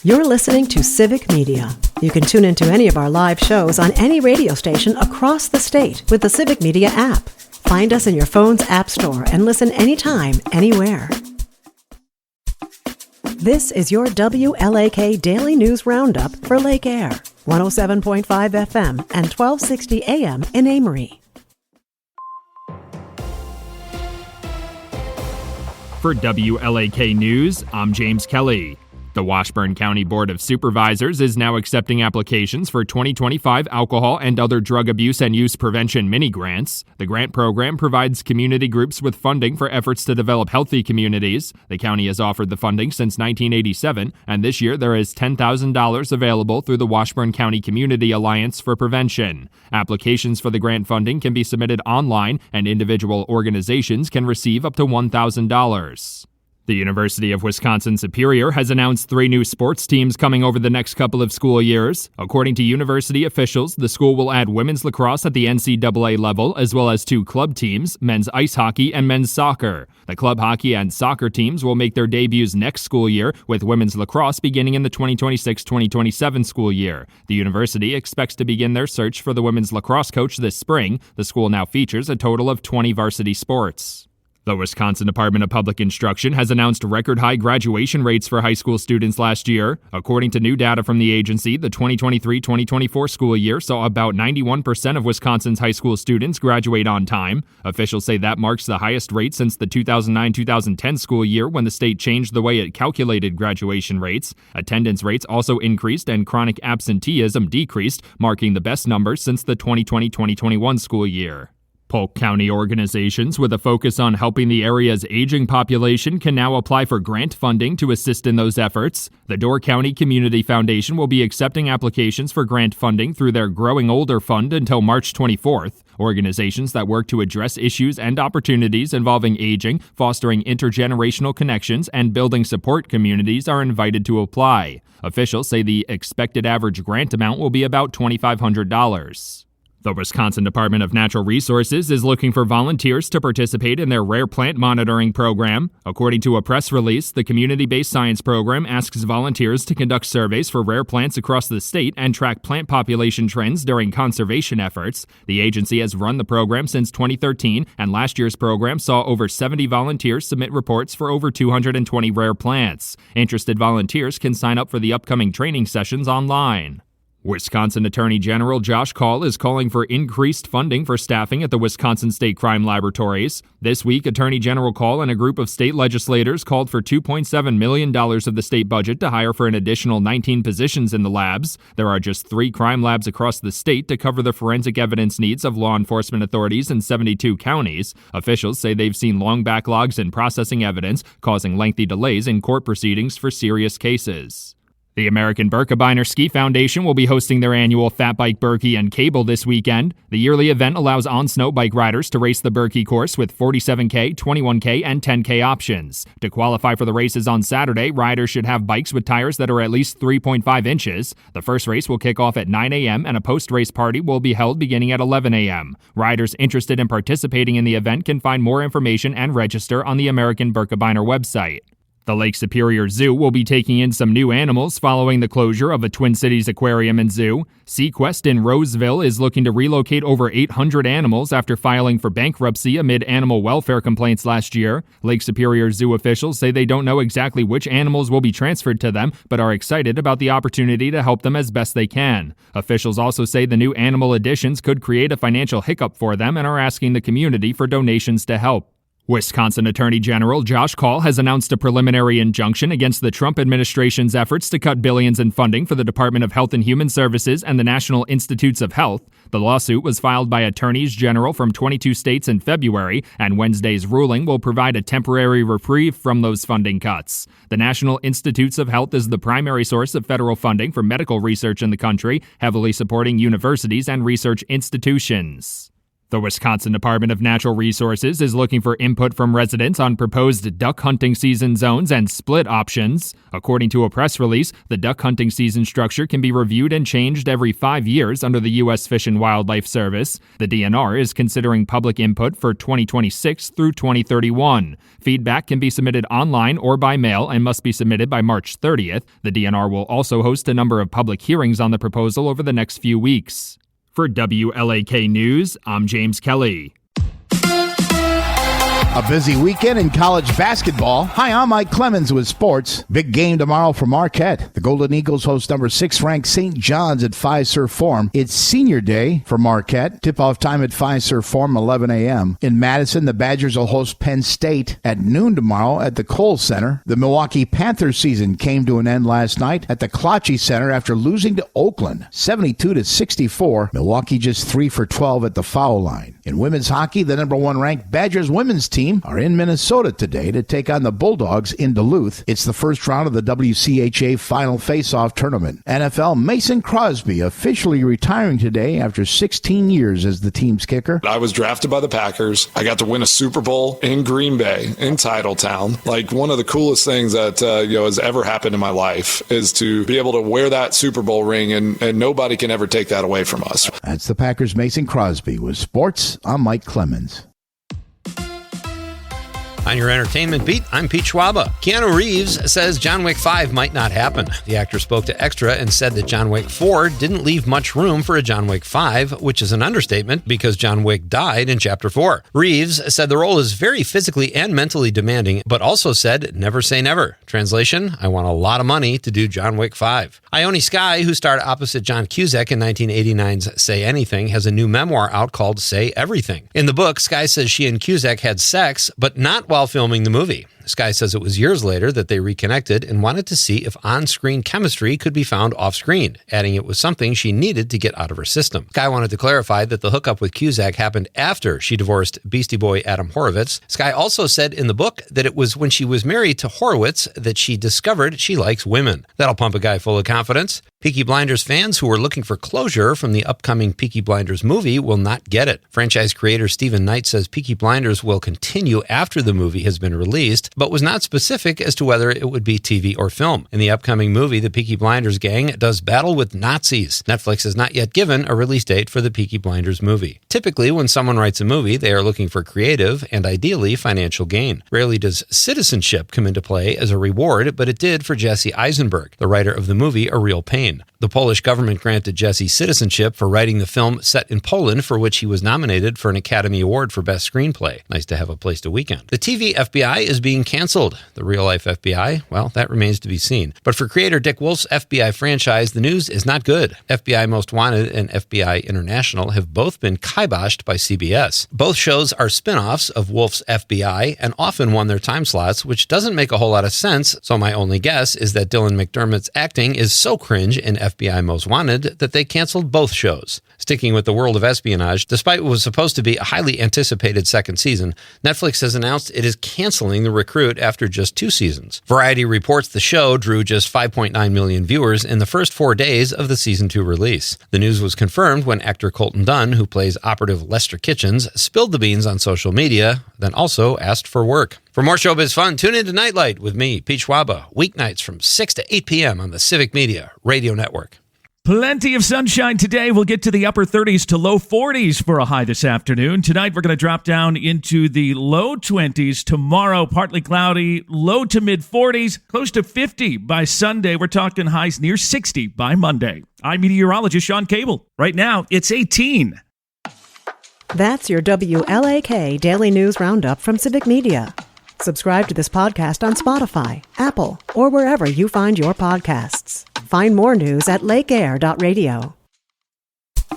You're listening to Civic Media. You can tune into any of our live shows on any radio station across the state with the Civic Media app. Find us in your phone's app store and listen anytime, anywhere. This is your WLAK Daily News Roundup for Lake Air, 107.5 FM and 1260 AM in Amory. For WLAK News, I'm James Kelly. The Washburn County Board of Supervisors is now accepting applications for 2025 alcohol and other drug abuse and use prevention mini-grants. The grant program provides community groups with funding for efforts to develop healthy communities. The county has offered the funding since 1987, and this year there is $10,000 available through the Washburn County Community Alliance for Prevention. Applications for the grant funding can be submitted online, and individual organizations can receive up to $1,000. The University of Wisconsin-Superior has announced 3 new sports teams coming over the next couple of school years. According to university officials, the school will add women's lacrosse at the NCAA level, as well as 2 club teams, men's ice hockey and men's soccer. The club hockey and soccer teams will make their debuts next school year, with women's lacrosse beginning in the 2026-2027 school year. The university expects to begin their search for the women's lacrosse coach this spring. The school now features a total of 20 varsity sports. The Wisconsin Department of Public Instruction has announced record-high graduation rates for high school students last year. According to new data from the agency, the 2023-2024 school year saw about 91% of Wisconsin's high school students graduate on time. Officials say that marks the highest rate since the 2009-2010 school year, when the state changed the way it calculated graduation rates. Attendance rates also increased and chronic absenteeism decreased, marking the best numbers since the 2020-2021 school year. Polk County organizations with a focus on helping the area's aging population can now apply for grant funding to assist in those efforts. The Door County Community Foundation will be accepting applications for grant funding through their Growing Older Fund until March 24th. Organizations that work to address issues and opportunities involving aging, fostering intergenerational connections, and building support communities are invited to apply. Officials say the expected average grant amount will be about $2,500. The Wisconsin Department of Natural Resources is looking for volunteers to participate in their rare plant monitoring program. According to a press release, the community-based science program asks volunteers to conduct surveys for rare plants across the state and track plant population trends during conservation efforts. The agency has run the program since 2013, and last year's program saw over 70 volunteers submit reports for over 220 rare plants. Interested volunteers can sign up for the upcoming training sessions online. Wisconsin Attorney General Josh Kaul is calling for increased funding for staffing at the Wisconsin State Crime Laboratories. This week, Attorney General Kaul and a group of state legislators called for $2.7 million of the state budget to hire for an additional 19 positions in the labs. There are just 3 crime labs across the state to cover the forensic evidence needs of law enforcement authorities in 72 counties. Officials say they've seen long backlogs in processing evidence, causing lengthy delays in court proceedings for serious cases. The American Birkebeiner Ski Foundation will be hosting their annual Fat Bike Birkie and Cable this weekend. The yearly event allows on-snow bike riders to race the Birkie course with 47K, 21K, and 10K options. To qualify for the races on Saturday, riders should have bikes with tires that are at least 3.5 inches. The first race will kick off at 9 a.m. and a post-race party will be held beginning at 11 a.m. Riders interested in participating in the event can find more information and register on the American Birkebeiner website. The Lake Superior Zoo will be taking in some new animals following the closure of the Twin Cities Aquarium and Zoo. Sequest in Roseville is looking to relocate over 800 animals after filing for bankruptcy amid animal welfare complaints last year. Lake Superior Zoo officials say they don't know exactly which animals will be transferred to them, but are excited about the opportunity to help them as best they can. Officials also say the new animal additions could create a financial hiccup for them and are asking the community for donations to help. Wisconsin Attorney General Josh Kaul has announced a preliminary injunction against the Trump administration's efforts to cut billions in funding for the Department of Health and Human Services and the National Institutes of Health. The lawsuit was filed by attorneys general from 22 states in February, and Wednesday's ruling will provide a temporary reprieve from those funding cuts. The National Institutes of Health is the primary source of federal funding for medical research in the country, heavily supporting universities and research institutions. The Wisconsin Department of Natural Resources is looking for input from residents on proposed duck hunting season zones and split options. According to a press release, the duck hunting season structure can be reviewed and changed every 5 years under the U.S. Fish and Wildlife Service. The DNR is considering public input for 2026 through 2031. Feedback can be submitted online or by mail and must be submitted by March 30th. The DNR will also host a number of public hearings on the proposal over the next few weeks. For WLAK News, I'm James Kelly. A busy weekend in college basketball. Hi, I'm Mike Clemens with sports. Big game tomorrow for Marquette. The Golden Eagles host number 6-ranked St. John's at Fiserv Forum. It's senior day for Marquette. Tip-off time at Fiserv Forum, 11 a.m. In Madison, the Badgers will host Penn State at noon tomorrow at the Kohl Center. The Milwaukee Panthers season came to an end last night at the Klotchie Center after losing to Oakland, 72-64. Milwaukee just 3 for 12 at the foul line. In women's hockey, the number 1 ranked Badgers women's team are in Minnesota today to take on the Bulldogs in Duluth. It's the first round of the WCHA Final Face-Off Tournament. NFL Mason Crosby officially retiring today after 16 years as the team's kicker. I was drafted by the Packers. I got to win a Super Bowl in Green Bay, in Titletown. Like, one of the coolest things that has ever happened in my life is to be able to wear that Super Bowl ring, and nobody can ever take that away from us. That's the Packers' Mason Crosby. With sports, I'm Mike Clemens. On your entertainment beat, I'm Pete Schwaba. Keanu Reeves says John Wick 5 might not happen. The actor spoke to Extra and said that John Wick 4 didn't leave much room for a John Wick 5, which is an understatement because John Wick died in Chapter 4. Reeves said the role is very physically and mentally demanding, but also said, never say never. Translation, I want a lot of money to do John Wick 5. Ione Skye, who starred opposite John Cusack in 1989's Say Anything, has a new memoir out called Say Everything. In the book, Skye says she and Cusack had sex, but not while filming the movie. Skye says it was years later that they reconnected and wanted to see if on-screen chemistry could be found off-screen, adding it was something she needed to get out of her system. Skye wanted to clarify that the hookup with Cusack happened after she divorced Beastie Boy Adam Horovitz. Skye also said in the book that it was when she was married to Horowitz that she discovered she likes women. That'll pump a guy full of confidence. Peaky Blinders fans who were looking for closure from the upcoming Peaky Blinders movie will not get it. Franchise creator Stephen Knight says Peaky Blinders will continue after the movie has been released, but was not specific as to whether it would be TV or film. In the upcoming movie, the Peaky Blinders gang does battle with Nazis. Netflix has not yet given a release date for the Peaky Blinders movie. Typically, when someone writes a movie, they are looking for creative and ideally financial gain. Rarely does citizenship come into play as a reward, but it did for Jesse Eisenberg, the writer of the movie A Real Pain. The Polish government granted Jesse citizenship for writing the film set in Poland, for which he was nominated for an Academy Award for Best Screenplay. Nice to have a place to weekend. The TV FBI is being canceled. The real-life FBI, well, that remains to be seen. But for creator Dick Wolf's FBI franchise, the news is not good. FBI Most Wanted and FBI International have both been kiboshed by CBS. Both shows are spin-offs of Wolf's FBI and often won their time slots, which doesn't make a whole lot of sense, so my only guess is that Dylan McDermott's acting is so cringe in FBI Most Wanted that they canceled both shows. Sticking with the world of espionage, despite what was supposed to be a highly anticipated second season, Netflix has announced it is canceling The Recruit after just 2 seasons. Variety reports the show drew just 5.9 million viewers in the first 4 days of the season 2 release. The news was confirmed when actor Colton Dunn, who plays operative Lester Kitchens, spilled the beans on social media, then also asked for work. For more showbiz fun, tune in to Nightlight with me, Pete Schwaba, weeknights from 6 to 8 p.m. on the Civic Media Radio Network. Plenty of sunshine today. We'll get to the upper 30s to low 40s for a high this afternoon. Tonight, we're going to drop down into the low 20s. Tomorrow, partly cloudy, low to mid 40s, close to 50 by Sunday. We're talking highs near 60 by Monday. I'm meteorologist Sean Cable. Right now, it's 18. That's your WLAK Daily News Roundup from Civic Media. Subscribe to this podcast on Spotify, Apple, or wherever you find your podcasts. Find more news at lakeair.radio.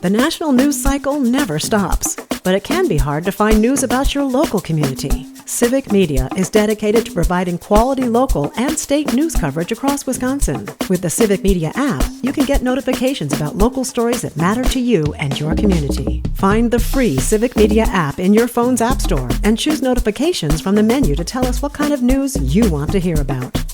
The national news cycle never stops, but it can be hard to find news about your local community. Civic Media is dedicated to providing quality local and state news coverage across Wisconsin. With the Civic Media app, you can get notifications about local stories that matter to you and your community. Find the free Civic Media app in your phone's app store and choose notifications from the menu to tell us what kind of news you want to hear about.